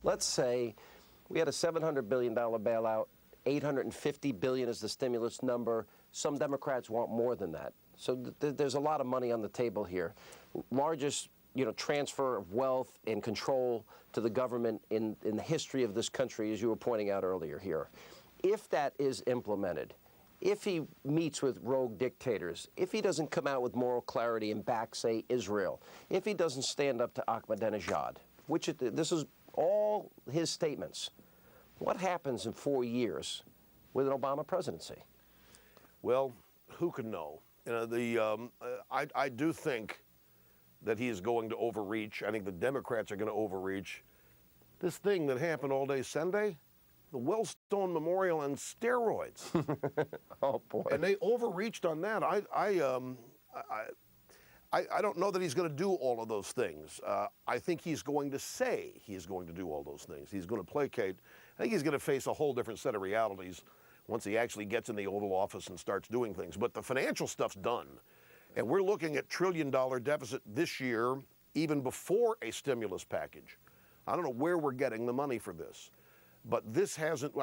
Let's say we had a $700 billion bailout, $850 billion is the stimulus number. Some Democrats want more than that. So there's a lot of money on the table here. Largest, transfer of wealth and control to the government in the history of this country, as you were pointing out earlier here. If that is implemented, if he meets with rogue dictators, if he doesn't come out with moral clarity and back, say, Israel, if he doesn't stand up to Ahmadinejad, this is all his statements, what happens in 4 years with an Obama presidency? Well, who can know? I do think that he is going to overreach. I think the Democrats are going to overreach. This thing that happened all day Sunday, the Wellstone Memorial on steroids. Oh, boy. And they overreached on that. I don't know that he's going to do all of those things. I think he's going to say he's going to do all those things. He's going to placate. I think he's going to face a whole different set of realities once he actually gets in the Oval Office and starts doing things. But the financial stuff's done. And we're looking at $1 trillion deficit this year, even before a stimulus package. I don't know where we're getting the money for this. But this hasn't,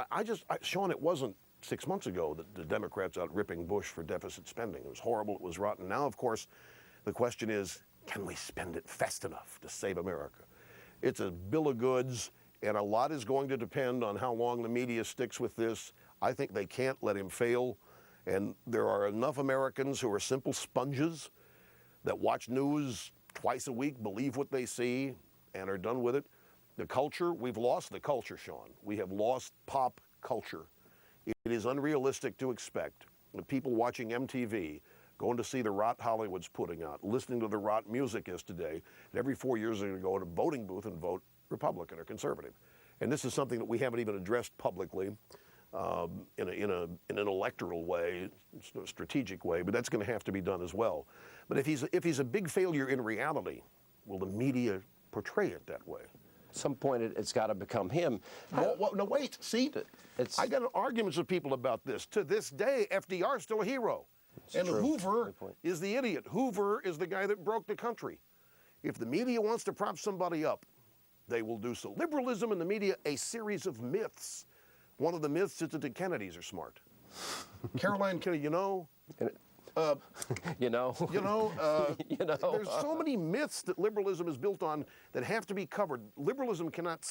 Sean, it wasn't 6 months ago that the Democrats out ripping Bush for deficit spending. It was horrible, it was rotten. Now, of course, the question is, can we spend it fast enough to save America? It's a bill of goods, and a lot is going to depend on how long the media sticks with this. I think they can't let him fail. And there are enough Americans who are simple sponges that watch news twice a week, believe what they see, and are done with it. The culture, we've lost the culture, Sean. We have lost pop culture. It is unrealistic to expect that people watching MTV, going to see the rot Hollywood's putting out, listening to the rot music is today, and every 4 years they're going to go to a voting booth and vote Republican or conservative. And this is something that we haven't even addressed publicly. In an electoral way, a strategic way, but that's going to have to be done as well. But if he's a big failure in reality, will the media portray it that way? At some point, it's got to become him. No, wait. See, I got arguments with people about this. To this day, FDR is still a hero, and true. Hoover is the idiot. Hoover is the guy that broke the country. If the media wants to prop somebody up, they will do so. Liberalism in the media, a series of myths. One of the myths is that the Kennedys are smart. Caroline Kennedy, there's so many myths that liberalism is built on that have to be covered. Liberalism cannot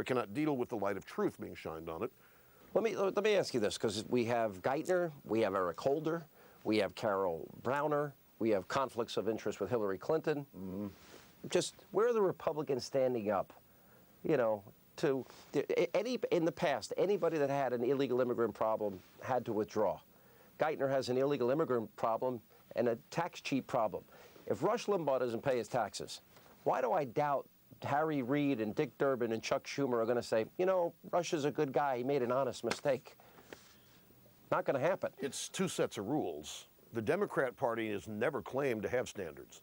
cannot deal with the light of truth being shined on it. Let me ask you this, because we have Geithner, we have Eric Holder, we have Carol Browner, we have conflicts of interest with Hillary Clinton. Mm-hmm. Just where are the Republicans standing up? In the past, anybody that had an illegal immigrant problem had to withdraw. Geithner has an illegal immigrant problem and a tax cheat problem. If Rush Limbaugh doesn't pay his taxes, why do I doubt Harry Reid and Dick Durbin and Chuck Schumer are going to say, Rush is a good guy, he made an honest mistake? Not going to happen. It's two sets of rules. The Democrat Party has never claimed to have standards.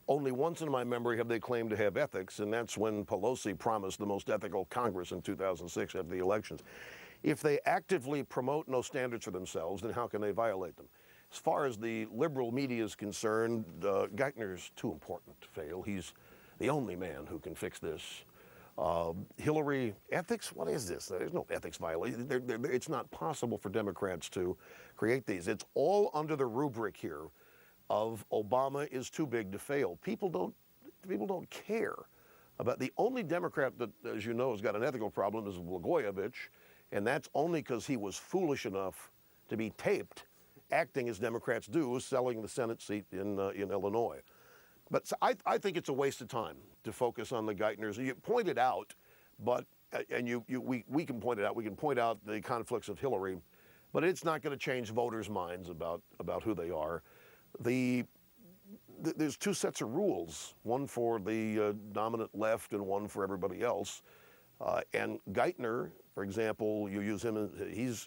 Only once in my memory have they claimed to have ethics, and that's when Pelosi promised the most ethical Congress in 2006 after the elections. If they actively promote no standards for themselves, then how can they violate them? As far as the liberal media is concerned, Geithner's too important to fail. He's the only man who can fix this. Hillary, ethics? What is this? There's no ethics violation. It's not possible for Democrats to create these. It's all under the rubric here of Obama is too big to fail. People don't care about the only Democrat that, as you know, has got an ethical problem is Blagojevich, and that's only because he was foolish enough to be taped acting as Democrats do, selling the Senate seat in Illinois. But so I think it's a waste of time to focus on the Geithners. You pointed out, but we can point it out. We can point out the conflicts of Hillary, but it's not going to change voters' minds about who they are. There's two sets of rules, one for the dominant left and one for everybody else. And Geithner, for example, you use him, he's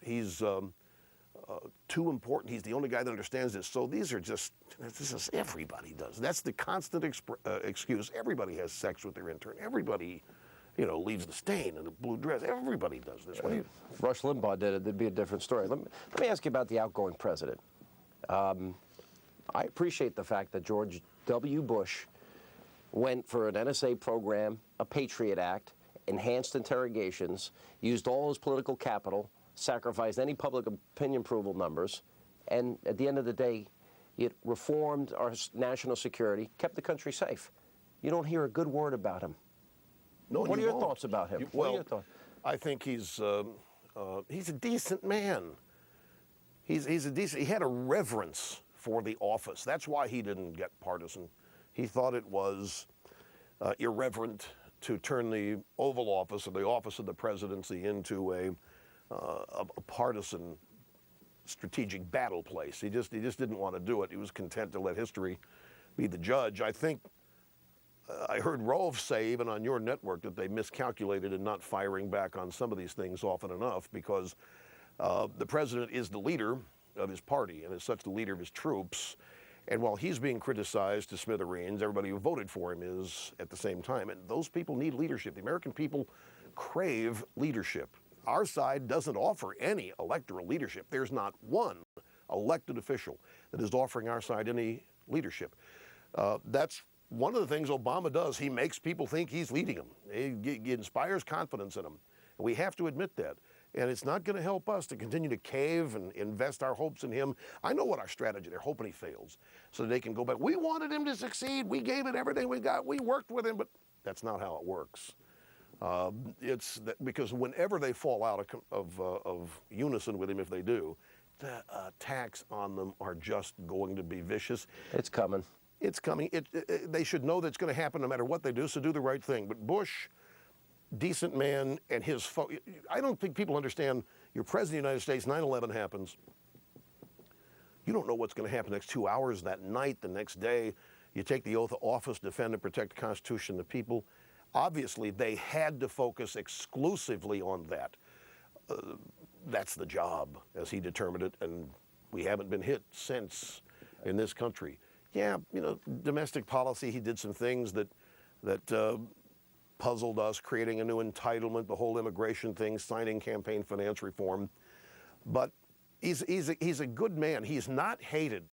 too important. He's the only guy that understands this. So this is everybody does. That's the constant excuse. Everybody has sex with their intern. Everybody, leaves the stain in the blue dress. Everybody does this. If Rush Limbaugh did it, there'd be a different story. Let me ask you about the outgoing president. I appreciate the fact that George W. Bush went for an NSA program, a Patriot Act, enhanced interrogations, used all his political capital, sacrificed any public opinion approval numbers, and at the end of the day, it reformed our national security, kept the country safe. You don't hear a good word about him. No, what are your thoughts about him? What are your thoughts? I think he's a decent man. He had a reverence for the office. That's why he didn't get partisan. He thought it was irreverent to turn the Oval Office or the office of the presidency into a partisan strategic battle place. He just didn't want to do it. He was content to let history be the judge. I think I heard Rolf say, even on your network, that they miscalculated in not firing back on some of these things often enough, because the president is the leader of his party and as such the leader of his troops. And while he's being criticized to smithereens, everybody who voted for him is at the same time. And those people need leadership. The American people crave leadership. Our side doesn't offer any electoral leadership. There's not one elected official that is offering our side any leadership. That's one of the things Obama does. He makes people think he's leading them. He inspires confidence in them. And we have to admit that. And it's not going to help us to continue to cave and invest our hopes in him. I know what our strategy. They're hoping he fails so that they can go back. We wanted him to succeed. We gave it everything we got. We worked with him, but that's not how it works. Because whenever they fall out of unison with him, if they do, the attacks on them are just going to be vicious. It's coming. It's coming. They should know that it's going to happen no matter what they do, so do the right thing. But Bush, decent man, and his I don't think people understand. You're president of the United States, 9/11 happens. You don't know what's going to happen the next 2 hours, that night, the next day. You take the oath of office, defend and protect the Constitution and the people. Obviously, they had to focus exclusively on that. That's the job, as he determined it, and we haven't been hit since in this country. Yeah, domestic policy, he did some things that puzzled us, creating a new entitlement, the whole immigration thing, signing campaign finance reform. But he's a good man. He's not hated.